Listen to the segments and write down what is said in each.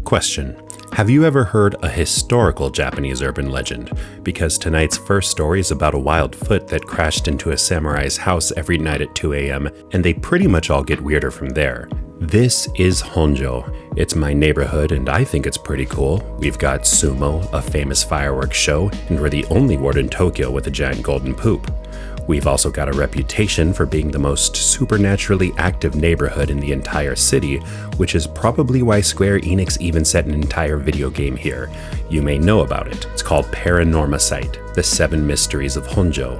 Question: have you ever heard a historical Japanese urban legend? Because tonight's first story is about a wild foot that crashed into a samurai's house every night at 2 a.m., and they pretty much all get weirder from there. This is Honjo. It's my neighborhood, and I think it's pretty cool. We've got sumo, a famous fireworks show, and we're the only ward in Tokyo with a giant golden poop. We've also got a reputation for being the most supernaturally active neighborhood in the entire city, which is probably why Square Enix even set an entire video game here. You may know about it. It's called Paranormasight, the 7 Mysteries of Honjo.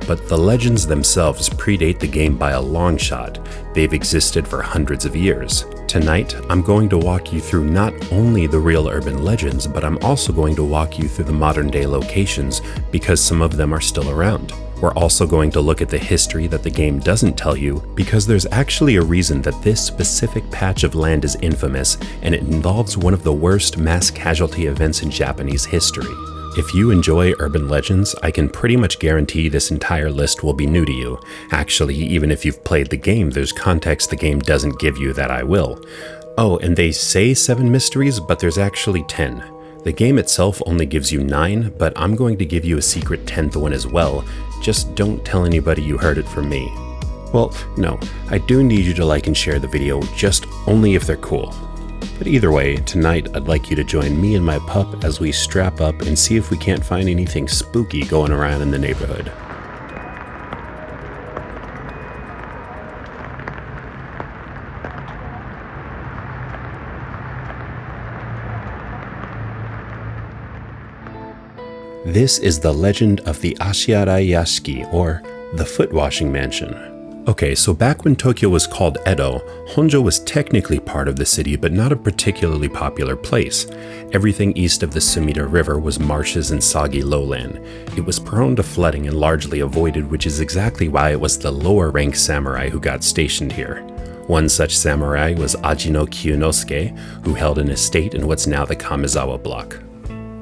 But the legends themselves predate the game by a long shot. They've existed for hundreds of years. Tonight, I'm going to walk you through not only the real urban legends, but I'm also going to walk you through the modern day locations because some of them are still around. We're also going to look at the history that the game doesn't tell you, because there's actually a reason that this specific patch of land is infamous, and it involves one of the worst mass casualty events in Japanese history. If you enjoy urban legends, I can pretty much guarantee this entire list will be new to you. Actually, even if you've played the game, there's context the game doesn't give you that I will. Oh, and they say 7 mysteries, but there's actually 10. The game itself only gives you 9, but I'm going to give you a secret 10th one as well. Just don't tell anybody you heard it from me. Well, no, I do need you to like and share the video, just only if they're cool. But either way, tonight I'd like you to join me and my pup as we strap up and see if we can't find anything spooky going around in the neighborhood. This is the legend of the Ashiarai Yashiki, or the Foot Washing Mansion. Okay, so back when Tokyo was called Edo, Honjo was technically part of the city, but not a particularly popular place. Everything east of the Sumida River was marshes and soggy lowland. It was prone to flooding and largely avoided, which is exactly why it was the lower-ranked samurai who got stationed here. One such samurai was Ajino Kyunosuke, who held an estate in what's now the Kamizawa block.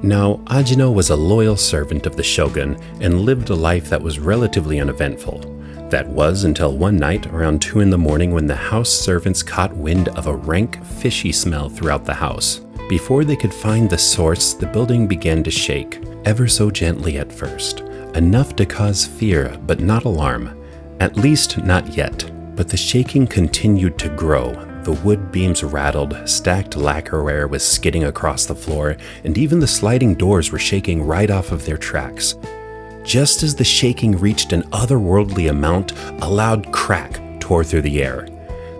Now, Ajino was a loyal servant of the shogun and lived a life that was relatively uneventful. That was until one night around 2 in the morning when the house servants caught wind of a rank, fishy smell throughout the house. Before they could find the source, the building began to shake, ever so gently at first, enough to cause fear but not alarm. At least not yet. But the shaking continued to grow. The wood beams rattled, stacked lacquerware was skidding across the floor, and even the sliding doors were shaking right off of their tracks. Just as the shaking reached an otherworldly amount, a loud crack tore through the air.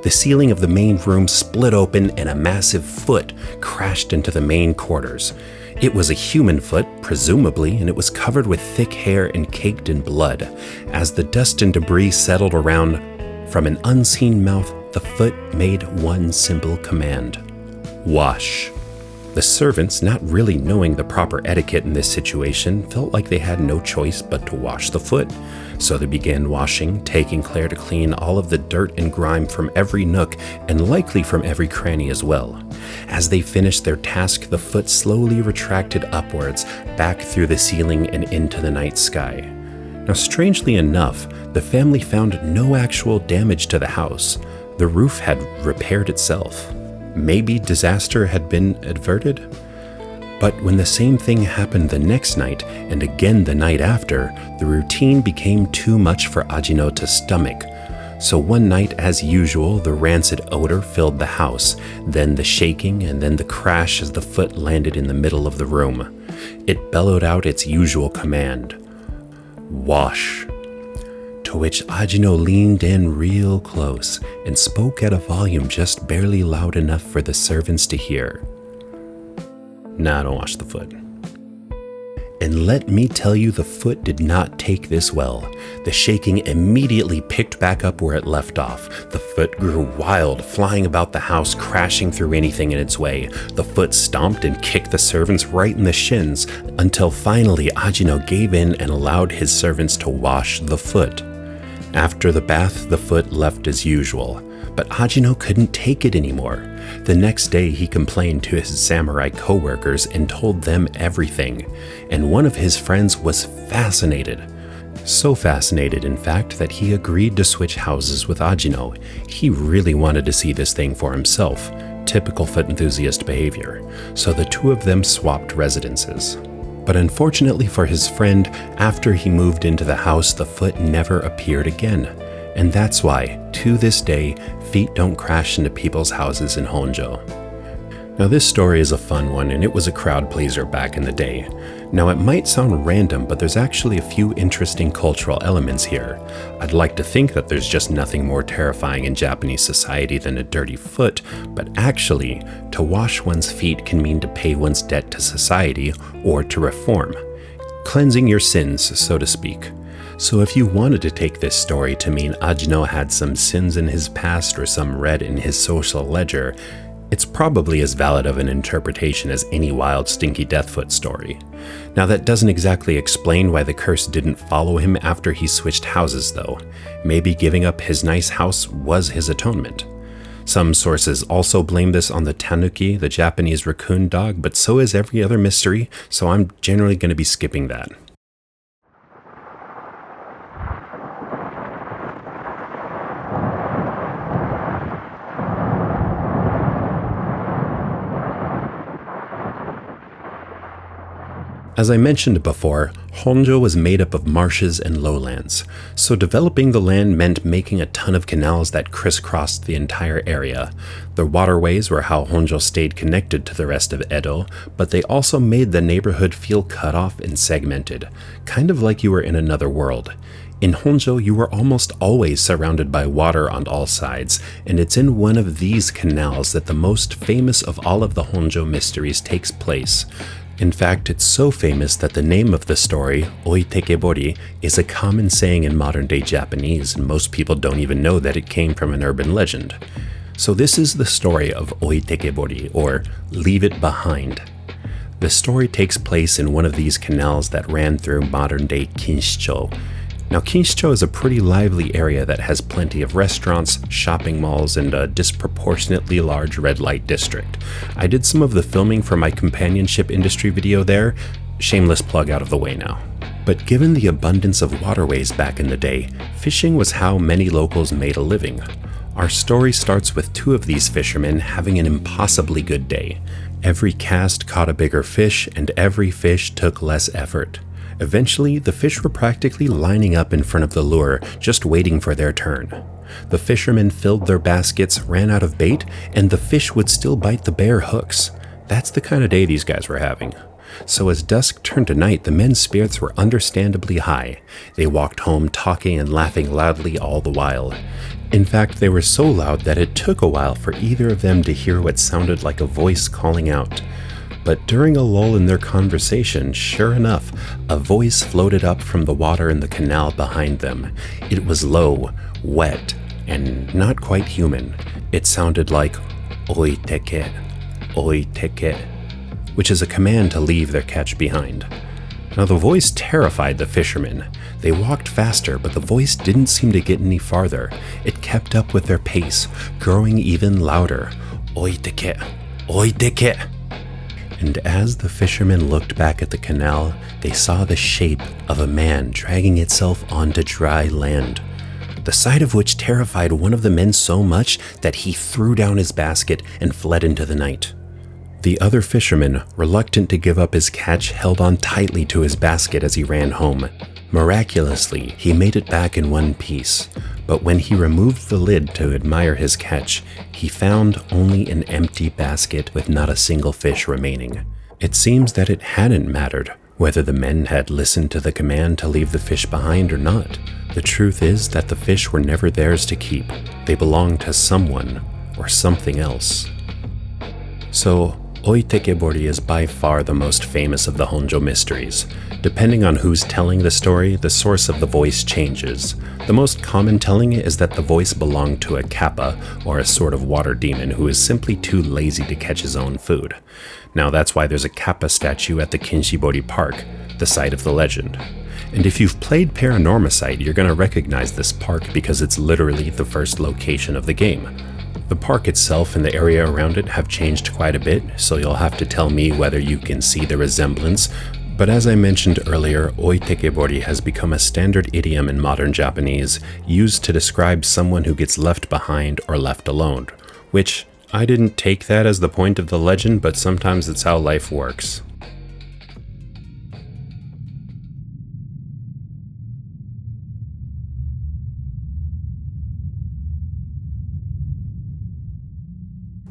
The ceiling of the main room split open and a massive foot crashed into the main quarters. It was a human foot, presumably, and it was covered with thick hair and caked in blood. As the dust and debris settled around, from an unseen mouth, the foot made one simple command: wash. The servants, not really knowing the proper etiquette in this situation, felt like they had no choice but to wash the foot. So they began washing, taking care to clean all of the dirt and grime from every nook and likely from every cranny as well. As they finished their task, the foot slowly retracted upwards, back through the ceiling and into the night sky. Now, strangely enough, the family found no actual damage to the house. The roof had repaired itself. Maybe disaster had been averted? But when the same thing happened the next night, and again the night after, the routine became too much for Ajino to stomach. So one night, as usual, the rancid odor filled the house, then the shaking, and then the crash as the foot landed in the middle of the room. It bellowed out its usual command: wash. To which Ajino leaned in real close and spoke at a volume just barely loud enough for the servants to hear. Nah, don't wash the foot. And let me tell you, the foot did not take this well. The shaking immediately picked back up where it left off. The foot grew wild, flying about the house, crashing through anything in its way. The foot stomped and kicked the servants right in the shins, until finally Ajino gave in and allowed his servants to wash the foot. After the bath, the foot left as usual, but Ajino couldn't take it anymore. The next day, he complained to his samurai co-workers and told them everything, and one of his friends was fascinated. So fascinated, in fact, that he agreed to switch houses with Ajino. He really wanted to see this thing for himself. typical foot enthusiast behavior, so the two of them swapped residences. But unfortunately for his friend, after he moved into the house, the foot never appeared again. And that's why, to this day, feet don't crash into people's houses in Honjo. Now this story is a fun one, and it was a crowd pleaser back in the day. Now it might sound random, but there's actually a few interesting cultural elements here. I'd like to think that there's just nothing more terrifying in Japanese society than a dirty foot, but actually, to wash one's feet can mean to pay one's debt to society or to reform. Cleansing your sins, so to speak. So if you wanted to take this story to mean Ajino had some sins in his past or some red in his social ledger, it's probably as valid of an interpretation as any wild stinky Deathfoot story. Now that doesn't exactly explain why the curse didn't follow him after he switched houses though. Maybe giving up his nice house was his atonement. Some sources also blame this on the tanuki, the Japanese raccoon dog, but so is every other mystery, so I'm generally going to be skipping that. As I mentioned before, Honjo was made up of marshes and lowlands, so developing the land meant making a ton of canals that crisscrossed the entire area. The waterways were how Honjo stayed connected to the rest of Edo, but they also made the neighborhood feel cut off and segmented, kind of like you were in another world. In Honjo, you were almost always surrounded by water on all sides, and it's in one of these canals that the most famous of all of the Honjo mysteries takes place. In fact, it's so famous that the name of the story, Oitekebori, is a common saying in modern-day Japanese, and most people don't even know that it came from an urban legend. So this is the story of Oitekebori, or Leave It Behind. The story takes place in one of these canals that ran through modern-day Kinshicho. Now, Kinshicho is a pretty lively area that has plenty of restaurants, shopping malls, and a disproportionately large red light district. I did some of the filming for my companionship industry video there. Shameless plug out of the way now. But given the abundance of waterways back in the day, fishing was how many locals made a living. Our story starts with two of these fishermen having an impossibly good day. Every cast caught a bigger fish, and every fish took less effort. Eventually, the fish were practically lining up in front of the lure, just waiting for their turn. The fishermen filled their baskets, ran out of bait, and the fish would still bite the bare hooks. That's the kind of day these guys were having. So as dusk turned to night, the men's spirits were understandably high. They walked home talking and laughing loudly all the while. In fact, they were so loud that it took a while for either of them to hear what sounded like a voice calling out. But during a lull in their conversation, sure enough, a voice floated up from the water in the canal behind them. It was low, wet, and not quite human. It sounded like "Oiteke, oiteke," which is a command to leave their catch behind. Now the voice terrified the fishermen. They walked faster, but the voice didn't seem to get any farther. It kept up with their pace, growing even louder. "Oiteke, oiteke." And as the fishermen looked back at the canal, they saw the shape of a man dragging itself onto dry land, the sight of which terrified one of the men so much that he threw down his basket and fled into the night. The other fisherman, reluctant to give up his catch, held on tightly to his basket as he ran home. Miraculously, he made it back in one piece, but when he removed the lid to admire his catch, he found only an empty basket with not a single fish remaining. It seems that it hadn't mattered whether the men had listened to the command to leave the fish behind or not. The truth is that the fish were never theirs to keep. They belonged to someone or something else. So, Oitekebori is by far the most famous of the Honjo mysteries. Depending on who's telling the story, the source of the voice changes. The most common telling is that the voice belonged to a kappa, or a sort of water demon who is simply too lazy to catch his own food. Now that's why there's a kappa statue at the Kinshibori Park, the site of the legend. And if you've played Paranormasight, you're going to recognize this park because it's literally the first location of the game. The park itself and the area around it have changed quite a bit, so you'll have to tell me whether you can see the resemblance. But as I mentioned earlier, Oitekebori has become a standard idiom in modern Japanese, used to describe someone who gets left behind or left alone, which I didn't take that as the point of the legend, but sometimes it's how life works.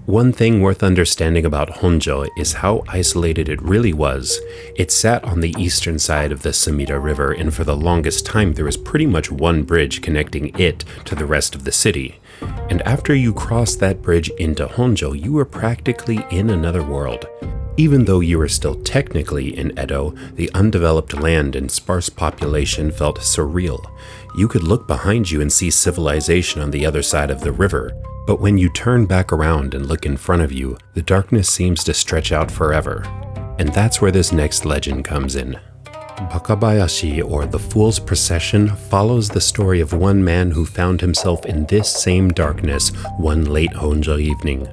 One thing worth understanding about Honjo is how isolated it really was. It sat on the eastern side of the Sumida River, and for the longest time there was pretty much one bridge connecting it to the rest of the city. And after you crossed that bridge into Honjo, you were practically in another world. Even though you were still technically in Edo, the undeveloped land and sparse population felt surreal. You could look behind you and see civilization on the other side of the river. But when you turn back around and look in front of you, the darkness seems to stretch out forever. And that's where this next legend comes in. Bakabayashi, or the Fool's Procession, follows the story of one man who found himself in this same darkness one late Honjo evening.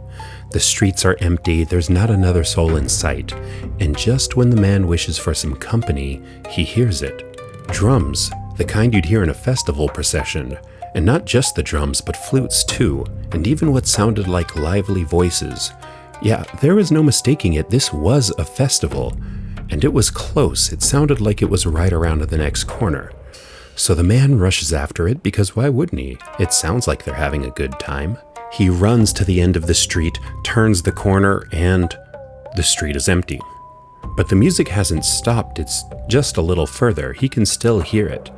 The streets are empty, there's not another soul in sight, and just when the man wishes for some company, he hears it. Drums, the kind you'd hear in a festival procession. And not just the drums, but flutes too, and even what sounded like lively voices. Yeah, there is no mistaking it, this was a festival. And it was close, it sounded like it was right around the next corner. So the man rushes after it, because why wouldn't he? It sounds like they're having a good time. He runs to the end of the street, turns the corner, and the street is empty. But the music hasn't stopped, it's just a little further, he can still hear it.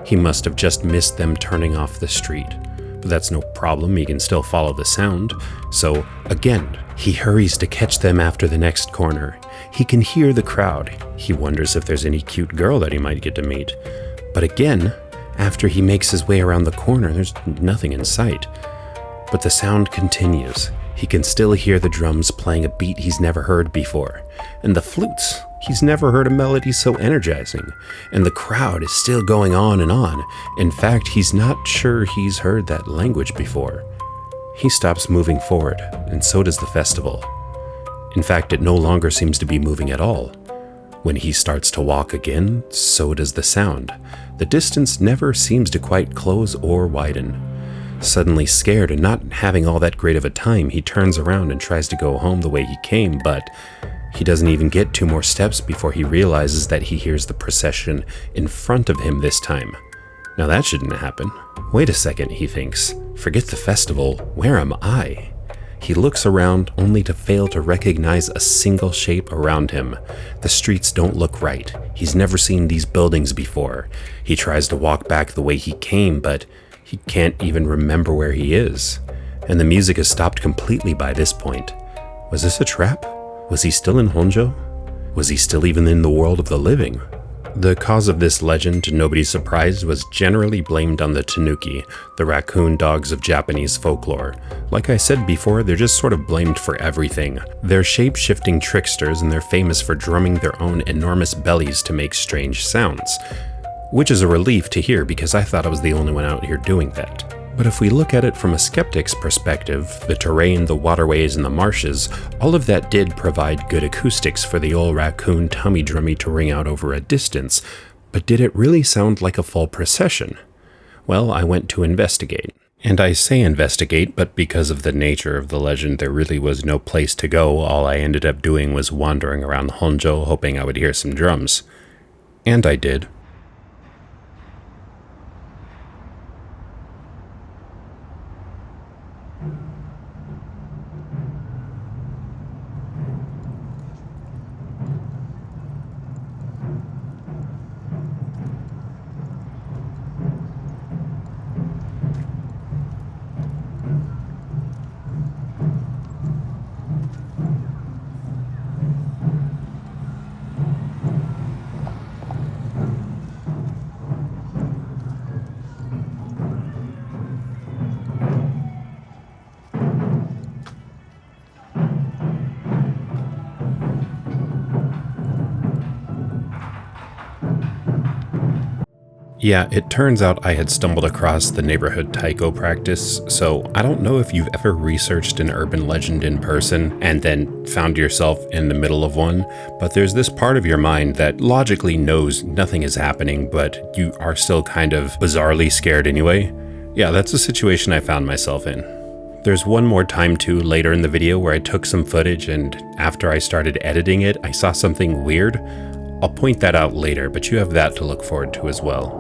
He must have just missed them turning off the street. But that's no problem, he can still follow the sound. So, again, he hurries to catch them after the next corner. He can hear the crowd. He wonders if there's any cute girl that he might get to meet. But again, after he makes his way around the corner, there's nothing in sight. But the sound continues. He can still hear the drums playing a beat he's never heard before. And the flutes. He's never heard a melody so energizing, and the crowd is still going on and on. In fact, he's not sure he's heard that language before. He stops moving forward, and so does the festival. In fact, it no longer seems to be moving at all. When he starts to walk again, so does the sound. The distance never seems to quite close or widen. Suddenly scared and not having all that great of a time, he turns around and tries to go home the way he came, but he doesn't even get 2 more steps before he realizes that he hears the procession in front of him this time. Now that shouldn't happen. Wait a second, he thinks. Forget the festival, where am I? He looks around only to fail to recognize a single shape around him. The streets don't look right. He's never seen these buildings before. He tries to walk back the way he came, but he can't even remember where he is. And the music has stopped completely by this point. Was this a trap? Was he still in Honjo? Was he still even in the world of the living? The cause of this legend, to nobody's surprise, was generally blamed on the tanuki, the raccoon dogs of Japanese folklore. Like I said before, they're just sort of blamed for everything. They're shape-shifting tricksters, and they're famous for drumming their own enormous bellies to make strange sounds. Which is a relief to hear, because I thought I was the only one out here doing that. But if we look at it from a skeptic's perspective, the terrain, the waterways, and the marshes, all of that did provide good acoustics for the old raccoon tummy drummy to ring out over a distance. But did it really sound like a full procession? Well, I went to investigate. And I say investigate, but because of the nature of the legend, there really was no place to go. All I ended up doing was wandering around Honjo, hoping I would hear some drums. And I did. Yeah, it turns out I had stumbled across the neighborhood taiko practice, so I don't know if you've ever researched an urban legend in person and then found yourself in the middle of one, but there's this part of your mind that logically knows nothing is happening, but you are still kind of bizarrely scared anyway. Yeah, that's a situation I found myself in. There's one more time too later in the video where I took some footage and after I started editing it, I saw something weird. I'll point that out later, but you have that to look forward to as well.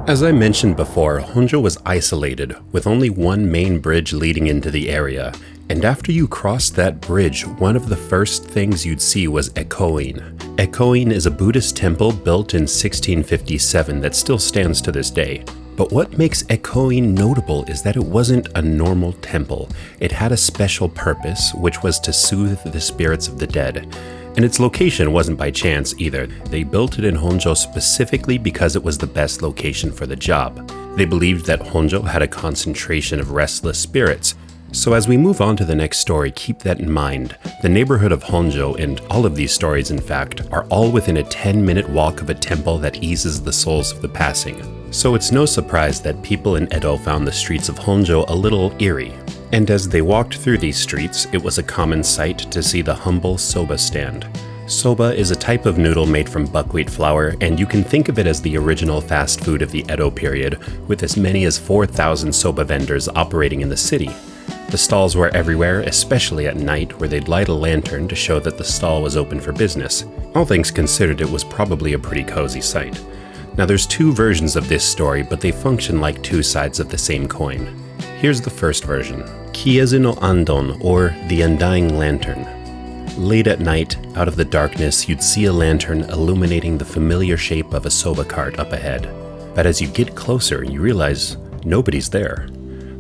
As I mentioned before, Honjo was isolated, with only one main bridge leading into the area, and after you crossed that bridge, one of the first things you'd see was Ekoin. Ekoin is a Buddhist temple built in 1657 that still stands to this day. But what makes Ekoin notable is that it wasn't a normal temple. It had a special purpose, which was to soothe the spirits of the dead. And its location wasn't by chance either. They built it in Honjo specifically because it was the best location for the job. They believed that Honjo had a concentration of restless spirits. So as we move on to the next story, keep that in mind. The neighborhood of Honjo, and all of these stories in fact, are all within a 10-minute walk of a temple that eases the souls of the passing. So it's no surprise that people in Edo found the streets of Honjo a little eerie. And as they walked through these streets, it was a common sight to see the humble soba stand. Soba is a type of noodle made from buckwheat flour, and you can think of it as the original fast food of the Edo period, with as many as 4,000 soba vendors operating in the city. The stalls were everywhere, especially at night, where they'd light a lantern to show that the stall was open for business. All things considered, it was probably a pretty cozy sight. Now there's two versions of this story, but they function like two sides of the same coin. Here's the first version. Kiezu no Andon, or the Undying Lantern. Late at night, out of the darkness, you'd see a lantern illuminating the familiar shape of a soba cart up ahead. But as you get closer, you realize nobody's there.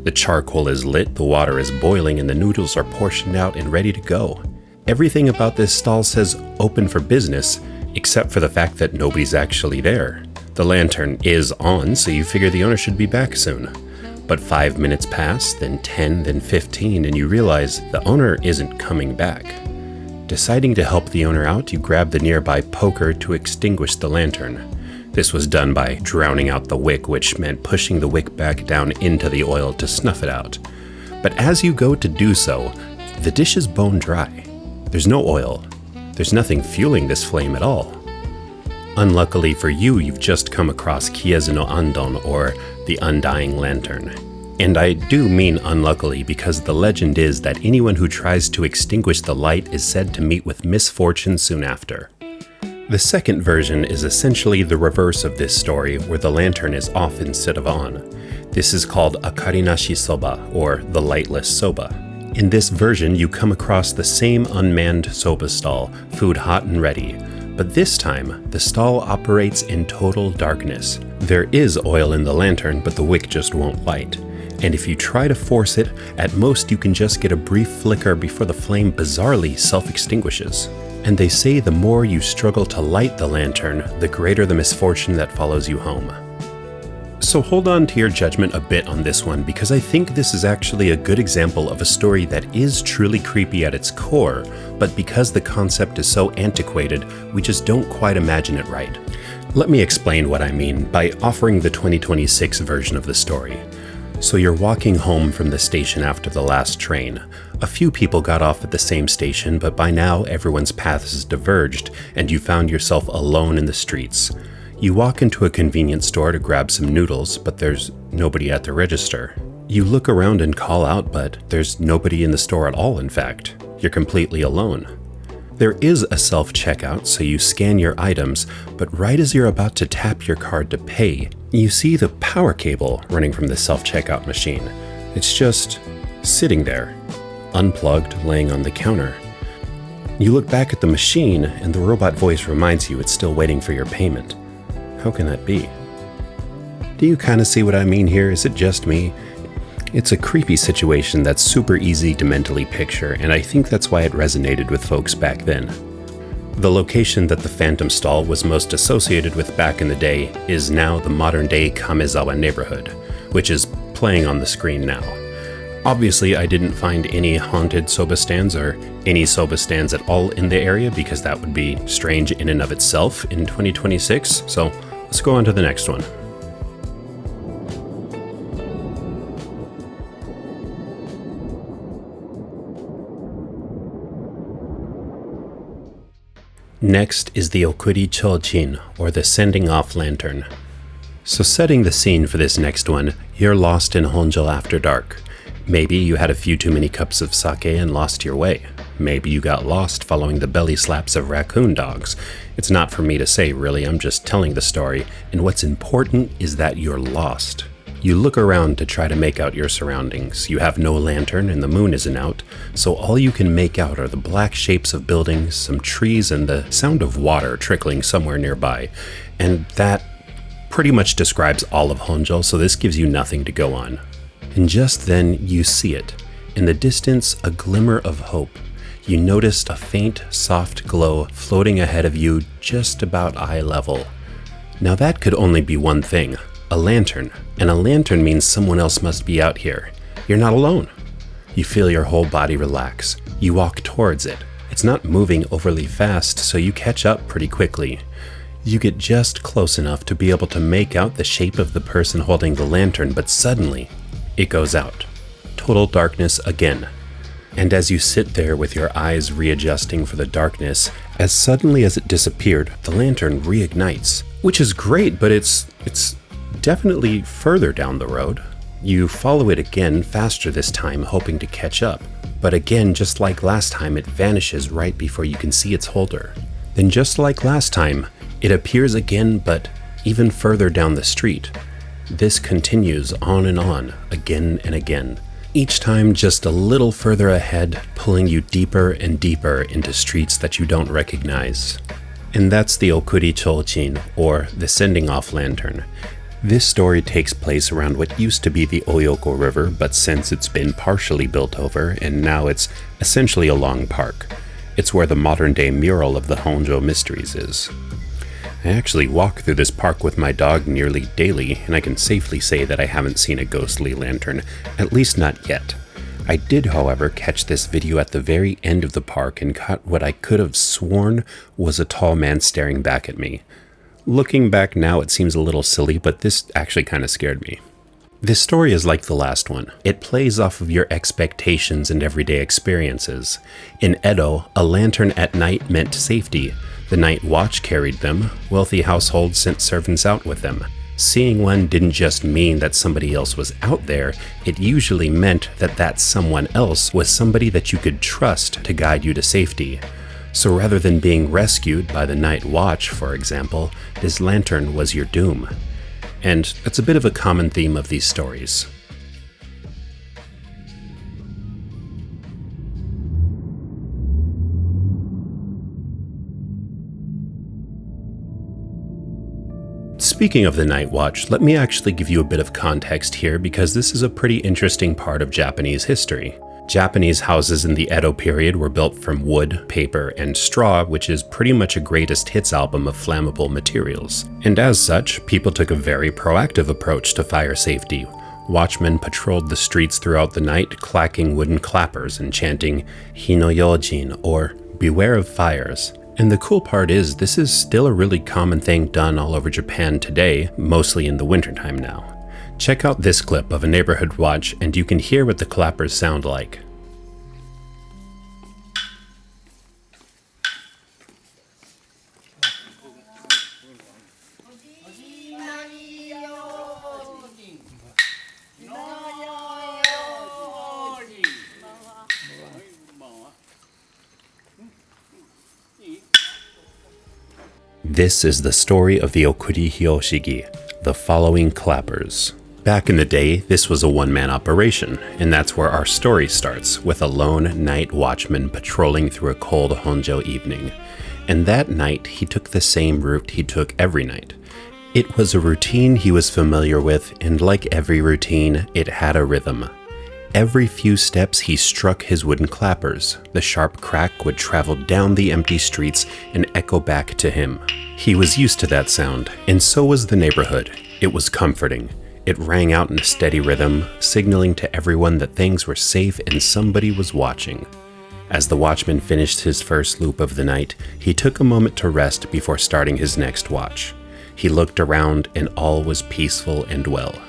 The charcoal is lit, the water is boiling, and the noodles are portioned out and ready to go. Everything about this stall says open for business, except for the fact that nobody's actually there. The lantern is on, so you figure the owner should be back soon. But 5 minutes pass, then 10, then 15, and you realize the owner isn't coming back. Deciding to help the owner out, you grab the nearby poker to extinguish the lantern. This was done by drowning out the wick, which meant pushing the wick back down into the oil to snuff it out. But as you go to do so, the dish is bone dry. There's no oil. There's nothing fueling this flame at all. Unluckily for you, you've just come across Kiezu no Andon, or the Undying Lantern. And I do mean unluckily because the legend is that anyone who tries to extinguish the light is said to meet with misfortune soon after. The second version is essentially the reverse of this story, where the lantern is off instead of on. This is called Akarinashi Soba, or the lightless soba. In this version, you come across the same unmanned soba stall, food hot and ready. But this time, the stall operates in total darkness. There is oil in the lantern, but the wick just won't light. And if you try to force it, at most you can just get a brief flicker before the flame bizarrely self-extinguishes. And they say the more you struggle to light the lantern, the greater the misfortune that follows you home. So hold on to your judgment a bit on this one, because I think this is actually a good example of a story that is truly creepy at its core, but because the concept is so antiquated, we just don't quite imagine it right. Let me explain what I mean by offering the 2026 version of the story. So you're walking home from the station after the last train. A few people got off at the same station, but by now everyone's paths diverged, and you found yourself alone in the streets. You walk into a convenience store to grab some noodles, but there's nobody at the register. You look around and call out, but there's nobody in the store at all, in fact. You're completely alone. There is a self-checkout, so you scan your items, but right as you're about to tap your card to pay, you see the power cable running from the self-checkout machine. It's just sitting there, unplugged, laying on the counter. You look back at the machine, and the robot voice reminds you it's still waiting for your payment. How can that be? Do you kind of see what I mean here? Is it just me? It's a creepy situation that's super easy to mentally picture, and I think that's why it resonated with folks back then. The location that the Phantom Stall was most associated with back in the day is now the modern-day Kamezawa neighborhood, which is playing on the screen now. Obviously, I didn't find any haunted soba stands or any soba stands at all in the area because that would be strange in and of itself in 2026, so let's go on to the next one. Next is the Okuri Chouchin, or the Sending Off Lantern. So setting the scene for this next one, you're lost in Honjo after dark. Maybe you had a few too many cups of sake and lost your way. Maybe you got lost following the belly slaps of raccoon dogs. It's not for me to say, really, I'm just telling the story, and what's important is that you're lost. You look around to try to make out your surroundings. You have no lantern and the moon isn't out, so all you can make out are the black shapes of buildings, some trees, and the sound of water trickling somewhere nearby. And that pretty much describes all of Honjo, so this gives you nothing to go on. And just then you see it. In the distance, a glimmer of hope. You noticed a faint, soft glow floating ahead of you just about eye level. Now that could only be one thing. A lantern, and a lantern means someone else must be out here. You're not alone. You feel your whole body relax. You walk towards it. It's not moving overly fast, so you catch up pretty quickly. You get just close enough to be able to make out the shape of the person holding the lantern, but suddenly, it goes out. Total darkness again. And as you sit there with your eyes readjusting for the darkness, as suddenly as it disappeared, the lantern reignites. Which is great, but it's definitely further down the road. You follow it again, faster this time, hoping to catch up. But again, just like last time, it vanishes right before you can see its holder. Then just like last time, it appears again, but even further down the street. This continues on and on, again and again. Each time just a little further ahead, pulling you deeper and deeper into streets that you don't recognize. And that's the Okuri Chouchin, or the Sending Off Lantern. This story takes place around what used to be the Oyoko River, but since it's been partially built over, and now it's essentially a long park. It's where the modern-day mural of the Honjo Mysteries is. I actually walk through this park with my dog nearly daily, and I can safely say that I haven't seen a ghostly lantern, at least not yet. I did, however, catch this video at the very end of the park and caught what I could have sworn was a tall man staring back at me. Looking back now, it seems a little silly, but this actually kind of scared me. This story is like the last one. It plays off of your expectations and everyday experiences. In Edo, a lantern at night meant safety. The night watch carried them. Wealthy households sent servants out with them. Seeing one didn't just mean that somebody else was out there, it usually meant that that someone else was somebody that you could trust to guide you to safety. So rather than being rescued by the night watch, for example, this lantern was your doom. And that's a bit of a common theme of these stories. Speaking of the Night Watch, let me actually give you a bit of context here because this is a pretty interesting part of Japanese history. Japanese houses in the Edo period were built from wood, paper, and straw, which is pretty much a greatest hits album of flammable materials. And as such, people took a very proactive approach to fire safety. Watchmen patrolled the streets throughout the night, clacking wooden clappers and chanting Hinoyojin, or Beware of Fires. And the cool part is, this is still a really common thing done all over Japan today, mostly in the wintertime now. Check out this clip of a neighborhood watch and you can hear what the clappers sound like. This is the story of the Okuri Hyoshigi, the following clappers. Back in the day, this was a one-man operation, and that's where our story starts, with a lone night watchman patrolling through a cold Honjo evening. And that night, he took the same route he took every night. It was a routine he was familiar with, and like every routine, it had a rhythm. Every few steps, he struck his wooden clappers. The sharp crack would travel down the empty streets and echo back to him. He was used to that sound, and so was the neighborhood. It was comforting. It rang out in a steady rhythm, signaling to everyone that things were safe and somebody was watching. As the watchman finished his first loop of the night, he took a moment to rest before starting his next watch. He looked around and all was peaceful and well.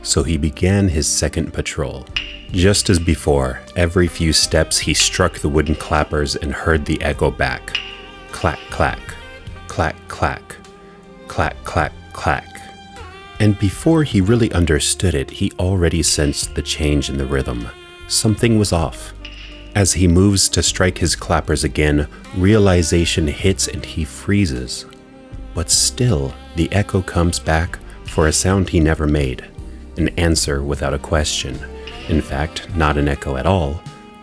So he began his second patrol. Just as before, every few steps he struck the wooden clappers and heard the echo back. clack, clack, clack, clack, clack, clack, clack. And before he really understood it, he already sensed the change in the rhythm. Something was off. As he moves to strike his clappers again, realization hits and he freezes. But still, the echo comes back for a sound he never made, an answer without a question. In fact, not an echo at all,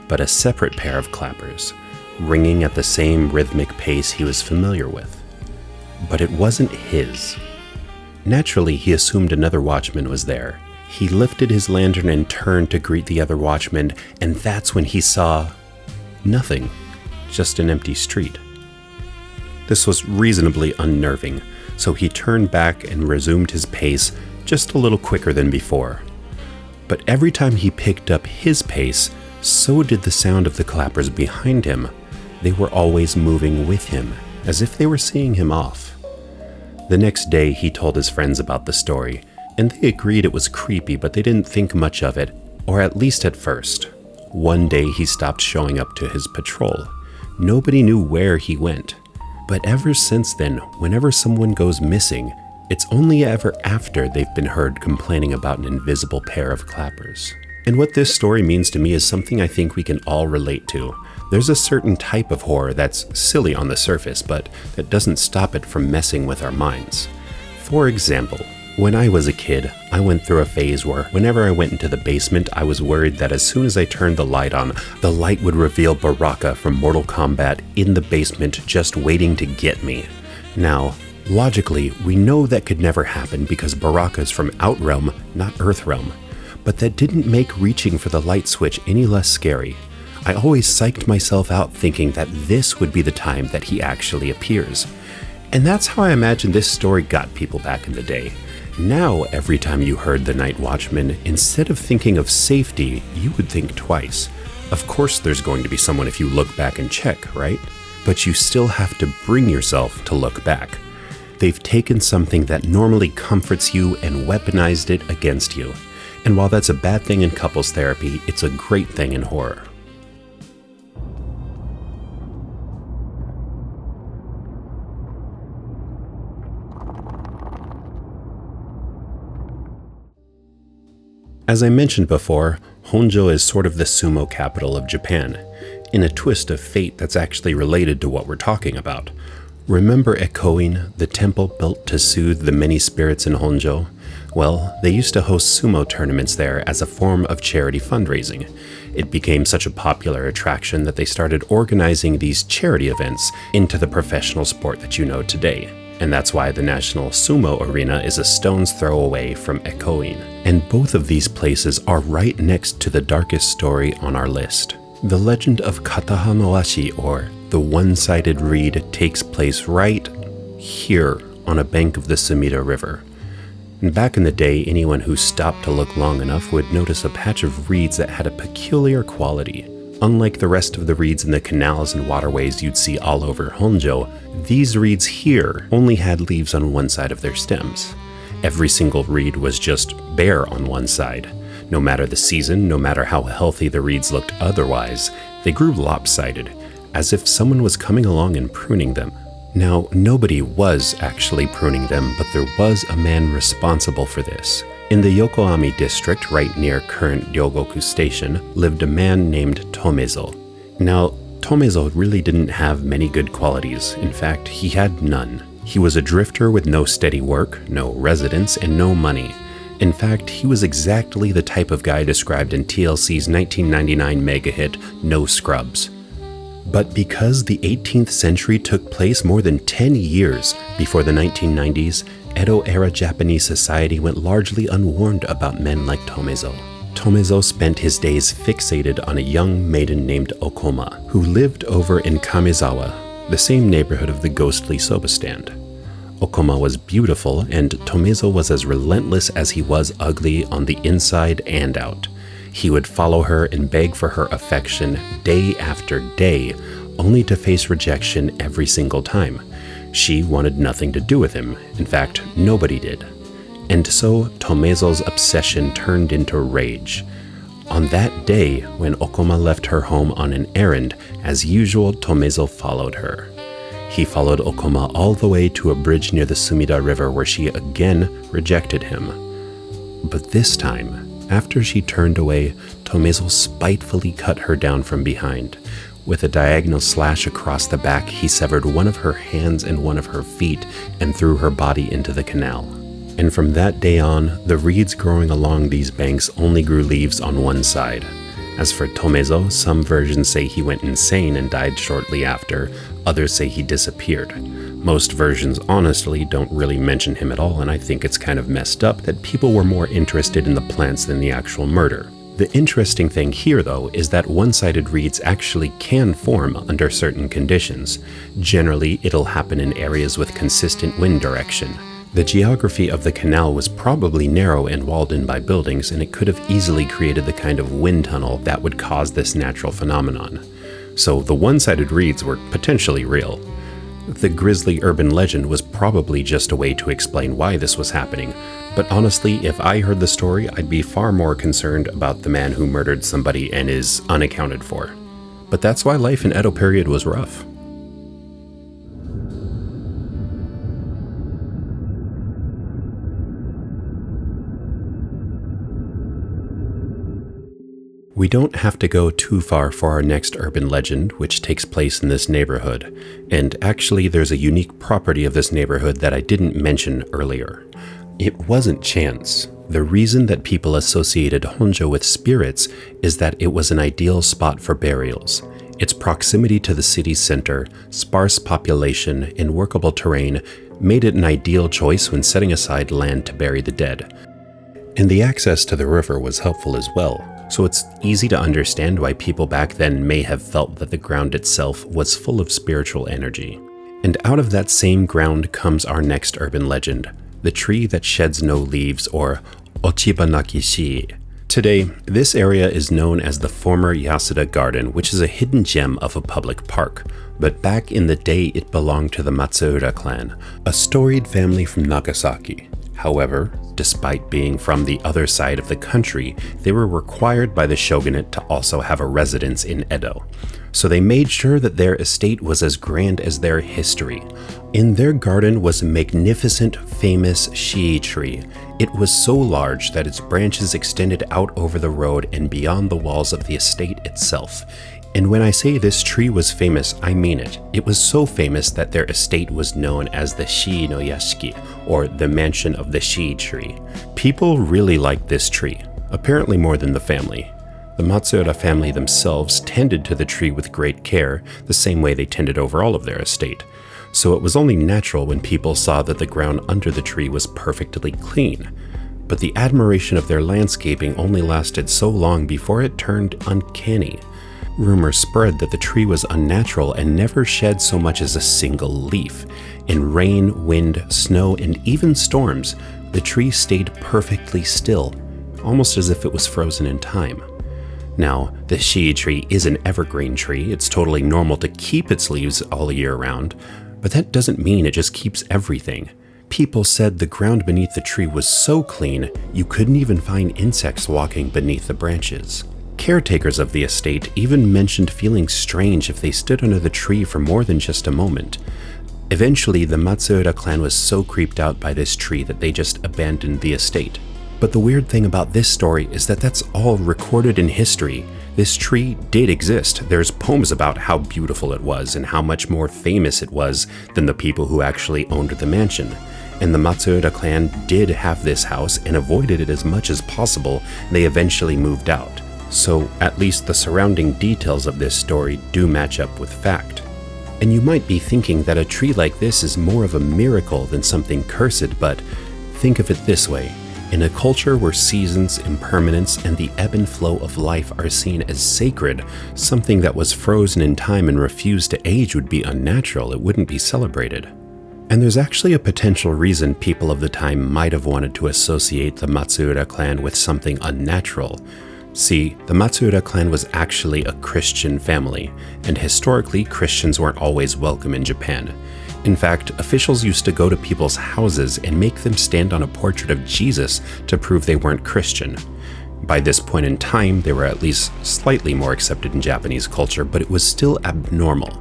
but a separate pair of clappers, ringing at the same rhythmic pace he was familiar with. But it wasn't his. Naturally, he assumed another watchman was there. He lifted his lantern and turned to greet the other watchman, and that's when he saw nothing, just an empty street. This was reasonably unnerving, so he turned back and resumed his pace just a little quicker than before. But every time he picked up his pace, so did the sound of the clappers behind him. They were always moving with him, as if they were seeing him off. The next day, he told his friends about the story, and they agreed it was creepy, but they didn't think much of it, or at least at first. One day, he stopped showing up to his patrol. Nobody knew where he went. But ever since then, whenever someone goes missing, it's only ever after they've been heard complaining about an invisible pair of clappers. And what this story means to me is something I think we can all relate to. There's a certain type of horror that's silly on the surface, but that doesn't stop it from messing with our minds. For example, when I was a kid, I went through a phase where whenever I went into the basement, I was worried that as soon as I turned the light on, the light would reveal Baraka from Mortal Kombat in the basement just waiting to get me. Now, logically, we know that could never happen because Baraka is from Outrealm, not Earthrealm. But that didn't make reaching for the light switch any less scary. I always psyched myself out thinking that this would be the time that he actually appears. And that's how I imagine this story got people back in the day. Now, every time you heard the night watchman, instead of thinking of safety, you would think twice. Of course there's going to be someone if you look back and check, right? But you still have to bring yourself to look back. They've taken something that normally comforts you and weaponized it against you. And while that's a bad thing in couples therapy, it's a great thing in horror. As I mentioned before, Honjo is sort of the sumo capital of Japan, in a twist of fate that's actually related to what we're talking about. Remember Ekoin, the temple built to soothe the many spirits in Honjo? Well, they used to host sumo tournaments there as a form of charity fundraising. It became such a popular attraction that they started organizing these charity events into the professional sport that you know today. And that's why the National Sumo Arena is a stone's throw away from Ekoin. And both of these places are right next to the darkest story on our list. The legend of Kataha no Ashi, or the one-sided reed, takes place right here on a bank of the Sumida River. And back in the day, anyone who stopped to look long enough would notice a patch of reeds that had a peculiar quality. Unlike the rest of the reeds in the canals and waterways you'd see all over Honjo, these reeds here only had leaves on one side of their stems. Every single reed was just bare on one side. No matter the season, no matter how healthy the reeds looked otherwise, they grew lopsided, as if someone was coming along and pruning them. Now, nobody was actually pruning them, but there was a man responsible for this. In the Yokoami district, right near current Ryogoku Station, lived a man named Tomezo. Now, Tomezo really didn't have many good qualities. In fact, he had none. He was a drifter with no steady work, no residence, and no money. In fact, he was exactly the type of guy described in TLC's 1999 mega hit, No Scrubs. But because the 18th century took place more than 10 years before the 1990s, Edo-era Japanese society went largely unwarned about men like Tomezo. Tomezo spent his days fixated on a young maiden named Okoma, who lived over in Kamezawa, the same neighborhood of the ghostly soba stand. Okoma was beautiful, and Tomezo was as relentless as he was ugly on the inside and out. He would follow her and beg for her affection day after day, only to face rejection every single time. She wanted nothing to do with him. In fact, nobody did. And so Tomezo's obsession turned into rage. On that day, when Okoma left her home on an errand, as usual, Tomezo followed her. He followed Okuma all the way to a bridge near the Sumida River where she again rejected him. But this time, after she turned away, Tomezo spitefully cut her down from behind. With a diagonal slash across the back, he severed one of her hands and one of her feet and threw her body into the canal. And from that day on, the reeds growing along these banks only grew leaves on one side. As for Tomezo, some versions say he went insane and died shortly after, others say he disappeared. Most versions honestly don't really mention him at all, and I think it's kind of messed up that people were more interested in the plants than the actual murder. The interesting thing here, though, is that one-sided reeds actually can form under certain conditions. Generally, it'll happen in areas with consistent wind direction. The geography of the canal was probably narrow and walled in by buildings, and it could have easily created the kind of wind tunnel that would cause this natural phenomenon. So the one-sided reeds were potentially real. The grisly urban legend was probably just a way to explain why this was happening, but honestly, if I heard the story, I'd be far more concerned about the man who murdered somebody and is unaccounted for. But that's why life in Edo period was rough. We don't have to go too far for our next urban legend, which takes place in this neighborhood. And actually, there's a unique property of this neighborhood that I didn't mention earlier. It wasn't chance. The reason that people associated Honjo with spirits is that it was an ideal spot for burials. Its proximity to the city center, sparse population, and workable terrain made it an ideal choice when setting aside land to bury the dead. And the access to the river was helpful as well. So it's easy to understand why people back then may have felt that the ground itself was full of spiritual energy. And out of that same ground comes our next urban legend, the tree that sheds no leaves, or Ochiba-naki-shi. Today, this area is known as the former Yasuda Garden, which is a hidden gem of a public park. But back in the day, it belonged to the Matsuura clan, a storied family from Nagasaki. However, despite being from the other side of the country, they were required by the shogunate to also have a residence in Edo. So they made sure that their estate was as grand as their history. In their garden was a magnificent, famous shii tree. It was so large that its branches extended out over the road and beyond the walls of the estate itself. And when I say this tree was famous, I mean it. It was so famous that their estate was known as the Shii no Yashiki, or the Mansion of the Shii Tree. People really liked this tree, apparently more than the family. The Matsuura family themselves tended to the tree with great care, the same way they tended over all of their estate. So it was only natural when people saw that the ground under the tree was perfectly clean. But the admiration of their landscaping only lasted so long before it turned uncanny. Rumors spread that the tree was unnatural and never shed so much as a single leaf. In rain, wind, snow, and even storms, the tree stayed perfectly still, almost as if it was frozen in time. Now, the shii tree is an evergreen tree. It's totally normal to keep its leaves all year round, but that doesn't mean it just keeps everything. People said the ground beneath the tree was so clean, you couldn't even find insects walking beneath the branches. Caretakers of the estate even mentioned feeling strange if they stood under the tree for more than just a moment. Eventually, the Matsuura clan was so creeped out by this tree that they just abandoned the estate. But the weird thing about this story is that that's all recorded in history. This tree did exist. There's poems about how beautiful it was and how much more famous it was than the people who actually owned the mansion. And the Matsuura clan did have this house and avoided it as much as possible. They eventually moved out. So at least the surrounding details of this story do match up with fact. And you might be thinking that a tree like this is more of a miracle than something cursed, but think of it this way. In a culture where seasons, impermanence, and the ebb and flow of life are seen as sacred, something that was frozen in time and refused to age would be unnatural. It wouldn't be celebrated. And there's actually a potential reason people of the time might have wanted to associate the Matsuura clan with something unnatural. See, the Matsuura clan was actually a Christian family, and historically Christians weren't always welcome in Japan. In fact, officials used to go to people's houses and make them stand on a portrait of Jesus to prove they weren't Christian. By this point in time, they were at least slightly more accepted in Japanese culture, but it was still abnormal.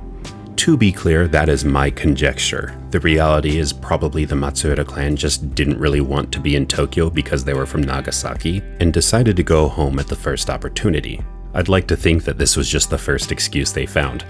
to be clear, that is my conjecture. The reality is probably the Matsuura clan just didn't really want to be in Tokyo because they were from Nagasaki and decided to go home at the first opportunity. I'd like to think that this was just the first excuse they found.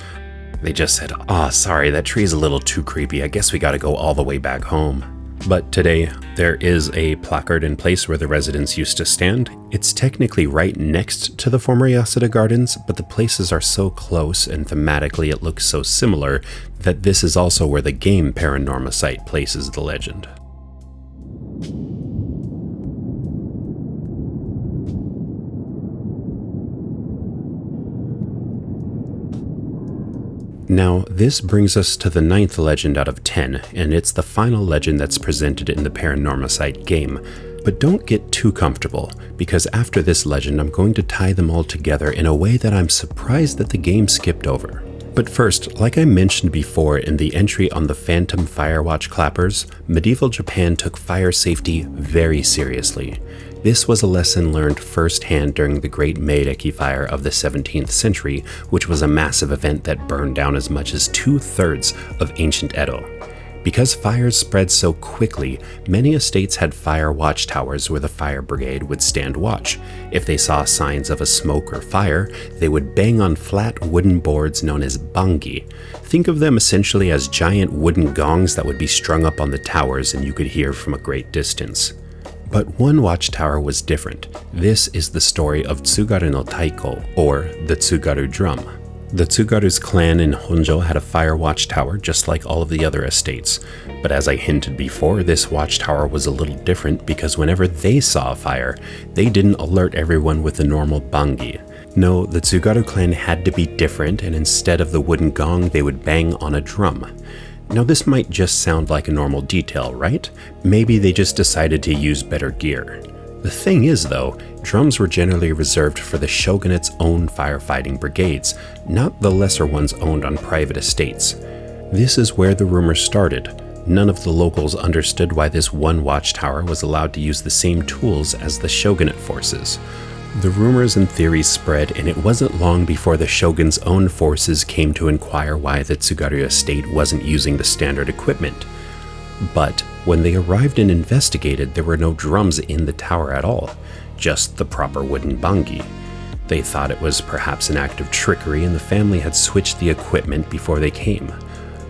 They just said, sorry, that tree's a little too creepy, I guess we gotta go all the way back home. But today, there is a placard in place where the residents used to stand. It's technically right next to the former Yasuda Gardens, but the places are so close and thematically it looks so similar that this is also where the game Paranormasight places the legend. Now, this brings us to the 9th legend out of 10, and it's the final legend that's presented in the Paranormasight game. But don't get too comfortable, because after this legend I'm going to tie them all together in a way that I'm surprised that the game skipped over. But first, like I mentioned before in the entry on the Phantom Firewatch Clappers, medieval Japan took fire safety very seriously. This was a lesson learned firsthand during the Great Meireki Fire of the 17th century, which was a massive event that burned down as much as 2/3 of ancient Edo. Because fires spread so quickly, many estates had fire watchtowers where the fire brigade would stand watch. If they saw signs of a smoke or fire, they would bang on flat wooden boards known as bangi. Think of them essentially as giant wooden gongs that would be strung up on the towers and you could hear from a great distance. But one watchtower was different. This is the story of Tsugaru no Taiko, or the Tsugaru Drum. The Tsugaru's clan in Honjo had a fire watchtower just like all of the other estates. But as I hinted before, this watchtower was a little different because whenever they saw a fire, they didn't alert everyone with the normal bangi. No, the Tsugaru clan had to be different, and instead of the wooden gong, they would bang on a drum. Now this might just sound like a normal detail, right? Maybe they just decided to use better gear. The thing is though, drums were generally reserved for the shogunate's own firefighting brigades, not the lesser ones owned on private estates. This is where the rumor started. None of the locals understood why this one watchtower was allowed to use the same tools as the shogunate forces. The rumors and theories spread, and it wasn't long before the shogun's own forces came to inquire why the Tsugaru estate wasn't using the standard equipment. But when they arrived and investigated, there were no drums in the tower at all, just the proper wooden bangi. They thought it was perhaps an act of trickery and the family had switched the equipment before they came.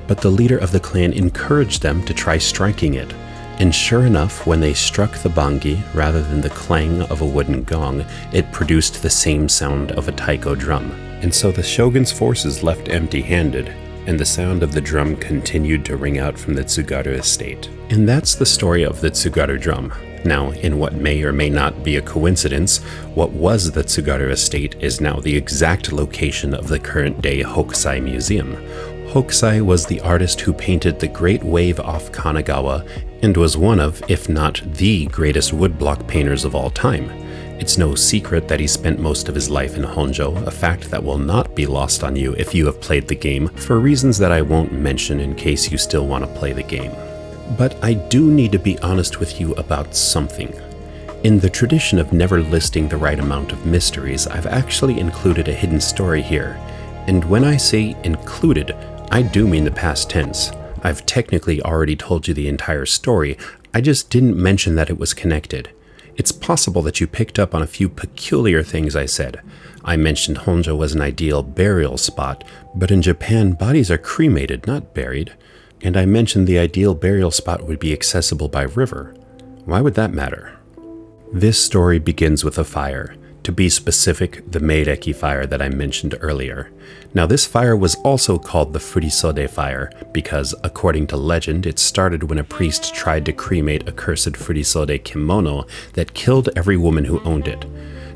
But the leader of the clan encouraged them to try striking it. And sure enough, when they struck the bangi, rather than the clang of a wooden gong, it produced the same sound of a taiko drum. And so the shogun's forces left empty-handed, and the sound of the drum continued to ring out from the Tsugaru estate. And that's the story of the Tsugaru Drum. Now, in what may or may not be a coincidence, what was the Tsugaru estate is now the exact location of the current-day Hokusai Museum. Hokusai was the artist who painted the Great Wave off Kanagawa and was one of, if not the greatest woodblock painters of all time. It's no secret that he spent most of his life in Honjo, a fact that will not be lost on you if you have played the game, for reasons that I won't mention in case you still want to play the game. But I do need to be honest with you about something. In the tradition of never listing the right amount of mysteries, I've actually included a hidden story here. And when I say included, I do mean the past tense. I've technically already told you the entire story, I just didn't mention that it was connected. It's possible that you picked up on a few peculiar things I said. I mentioned Honjo was an ideal burial spot, but in Japan, bodies are cremated, not buried. And I mentioned the ideal burial spot would be accessible by river. Why would that matter? This story begins with a fire. To be specific, the Meireki fire that I mentioned earlier. Now this fire was also called the Furisode fire because, according to legend, it started when a priest tried to cremate a cursed Furisode kimono that killed every woman who owned it.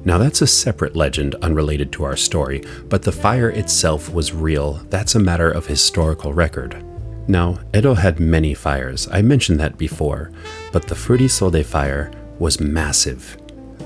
Now that's a separate legend unrelated to our story, but the fire itself was real. That's a matter of historical record. Now, Edo had many fires, I mentioned that before, but the Furisode fire was massive.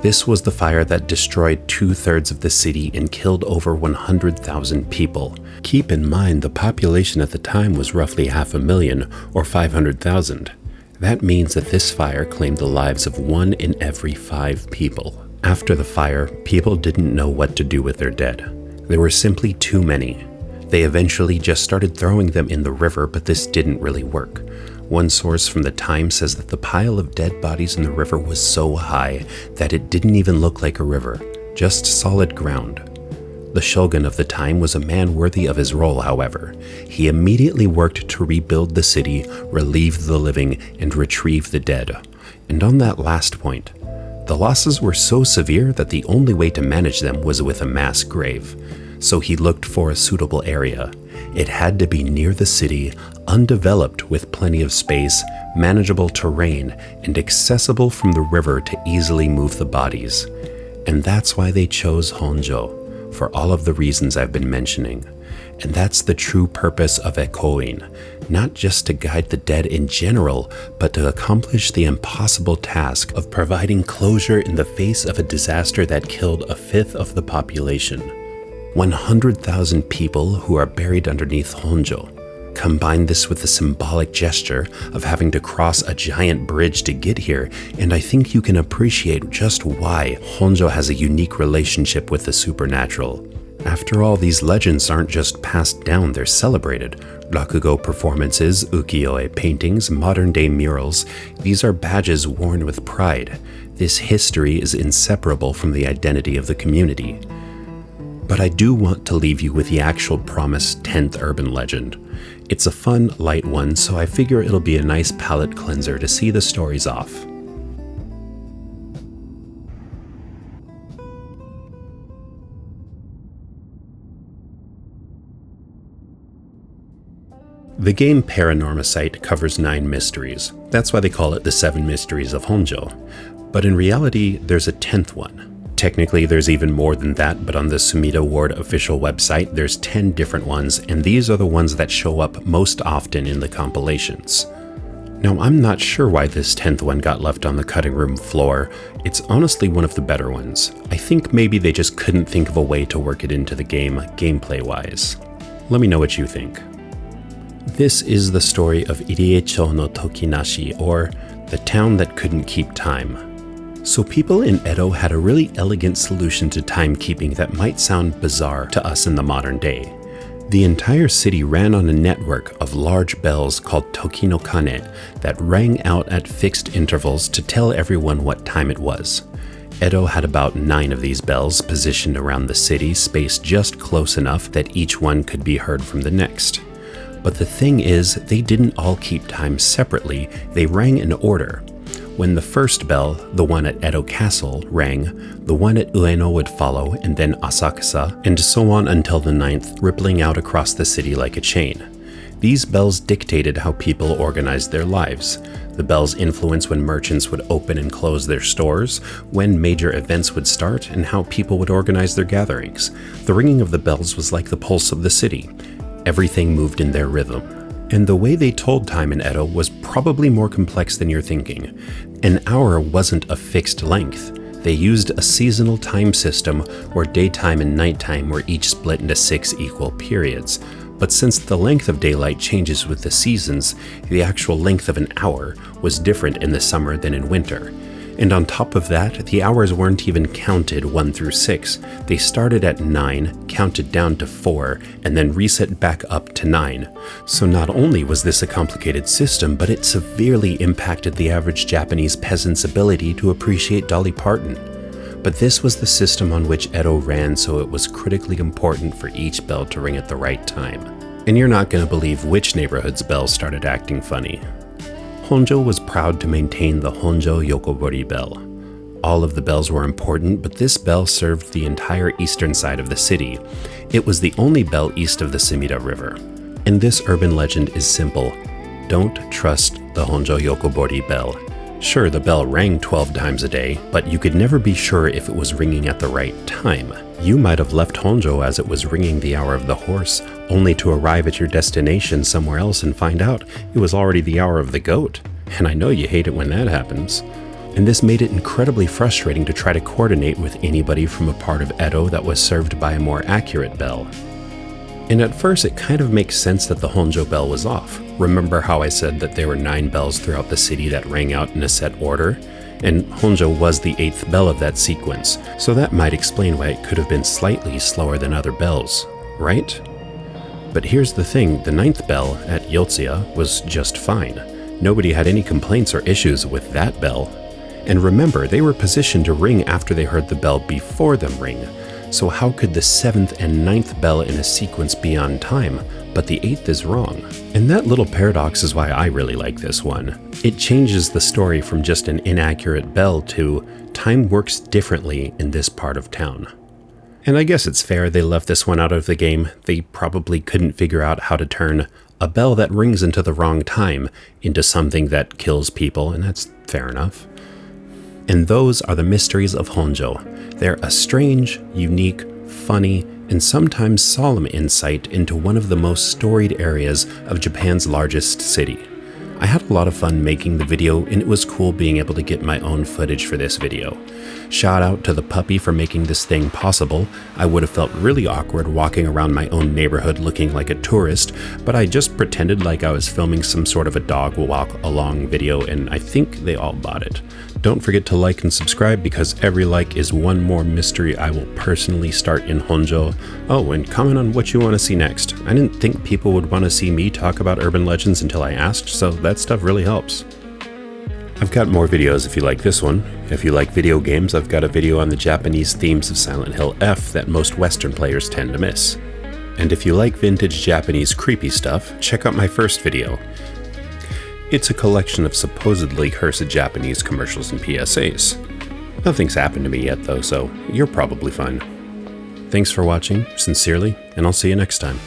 This was the fire that destroyed 2/3 of the city and killed over 100,000 people. Keep in mind the population at the time was roughly 500,000 or 500,000. That means that this fire claimed the lives of 1 in every 5 people. After the fire, people didn't know what to do with their dead. There were simply too many. They eventually just started throwing them in the river, but this didn't really work. One source from the time says that the pile of dead bodies in the river was so high that it didn't even look like a river, just solid ground. The shogun of the time was a man worthy of his role, however. He immediately worked to rebuild the city, relieve the living, and retrieve the dead. And on that last point, the losses were so severe that the only way to manage them was with a mass grave. So he looked for a suitable area. It had to be near the city, undeveloped with plenty of space, manageable terrain, and accessible from the river to easily move the bodies. And that's why they chose Honjo, for all of the reasons I've been mentioning. And that's the true purpose of Ekoin, not just to guide the dead in general, but to accomplish the impossible task of providing closure in the face of a disaster that killed a fifth of the population. 100,000 people who are buried underneath Honjo. Combine this with the symbolic gesture of having to cross a giant bridge to get here, and I think you can appreciate just why Honjo has a unique relationship with the supernatural. After all, these legends aren't just passed down, they're celebrated. Rakugo performances, ukiyo-e paintings, modern-day murals, these are badges worn with pride. This history is inseparable from the identity of the community. But I do want to leave you with the actual promised 10th urban legend. It's a fun, light one, so I figure it'll be a nice palate cleanser to see the stories off. The game Paranormasight covers 9 mysteries. That's why they call it the 7 mysteries of Honjo. But in reality, there's a 10th one. Technically, there's even more than that, but on the Sumida Ward official website, there's 10 different ones, and these are the ones that show up most often in the compilations. Now, I'm not sure why this 10th one got left on the cutting room floor. It's honestly one of the better ones. I think maybe they just couldn't think of a way to work it into the game, gameplay-wise. Let me know what you think. This is the story of Iriecho no Tokinashi, or the town that couldn't keep time. So people in Edo had a really elegant solution to timekeeping that might sound bizarre to us in the modern day. The entire city ran on a network of large bells called Toki no Kane that rang out at fixed intervals to tell everyone what time it was. Edo had about 9 of these bells positioned around the city, spaced just close enough that each one could be heard from the next. But the thing is, they didn't all keep time separately, they rang in order. When the first bell, the one at Edo Castle, rang, the one at Ueno would follow, and then Asakusa, and so on until the 9th, rippling out across the city like a chain. These bells dictated how people organized their lives. The bells influenced when merchants would open and close their stores, when major events would start, and how people would organize their gatherings. The ringing of the bells was like the pulse of the city. Everything moved in their rhythm. And the way they told time in Edo was probably more complex than you're thinking. An hour wasn't a fixed length. They used a seasonal time system where daytime and nighttime were each split into 6 equal periods. But since the length of daylight changes with the seasons, the actual length of an hour was different in the summer than in winter. And on top of that, the hours weren't even counted 1 through 6. They started at 9, counted down to 4, and then reset back up to 9. So not only was this a complicated system, but it severely impacted the average Japanese peasant's ability to appreciate Dolly Parton. But this was the system on which Edo ran, so it was critically important for each bell to ring at the right time. And you're not going to believe which neighborhood's bells started acting funny. Honjo was proud to maintain the Honjo Yokobori bell. All of the bells were important, but this bell served the entire eastern side of the city. It was the only bell east of the Sumida River. And this urban legend is simple. Don't trust the Honjo Yokobori bell. Sure, the bell rang 12 times a day, but you could never be sure if it was ringing at the right time. You might have left Honjo as it was ringing the hour of the horse, only to arrive at your destination somewhere else and find out it was already the hour of the goat. And I know you hate it when that happens. And this made it incredibly frustrating to try to coordinate with anybody from a part of Edo that was served by a more accurate bell. And at first it kind of makes sense that the Honjo bell was off. Remember how I said that there were 9 bells throughout the city that rang out in a set order? And Honjo was the 8th bell of that sequence, so that might explain why it could have been slightly slower than other bells, right? But here's the thing, the 9th bell at Yotsuya was just fine. Nobody had any complaints or issues with that bell. And remember, they were positioned to ring after they heard the bell before them ring. So how could the 7th and 9th bell in a sequence be on time, but the 8th is wrong? And that little paradox is why I really like this one. It changes the story from just an inaccurate bell to time works differently in this part of town. And I guess it's fair they left this one out of the game. They probably couldn't figure out how to turn a bell that rings into the wrong time into something that kills people, and that's fair enough. And those are the mysteries of Honjo. They're a strange, unique, funny, and sometimes solemn insight into one of the most storied areas of Japan's largest city. I had a lot of fun making the video, and it was cool being able to get my own footage for this video. Shout out to the puppy for making this thing possible. I would have felt really awkward walking around my own neighborhood looking like a tourist, but I just pretended like I was filming some sort of a dog walk along video, and I think they all bought it. Don't forget to like and subscribe, because every like is one more mystery I will personally start in Honjo. Oh, and comment on what you want to see next. I didn't think people would want to see me talk about urban legends until I asked, so that stuff really helps. I've got more videos if you like this one. If you like video games, I've got a video on the Japanese themes of Silent Hill F that most Western players tend to miss. And if you like vintage Japanese creepy stuff, check out my first video. It's a collection of supposedly cursed Japanese commercials and PSAs. Nothing's happened to me yet though, so you're probably fine. Thanks for watching, sincerely, and I'll see you next time.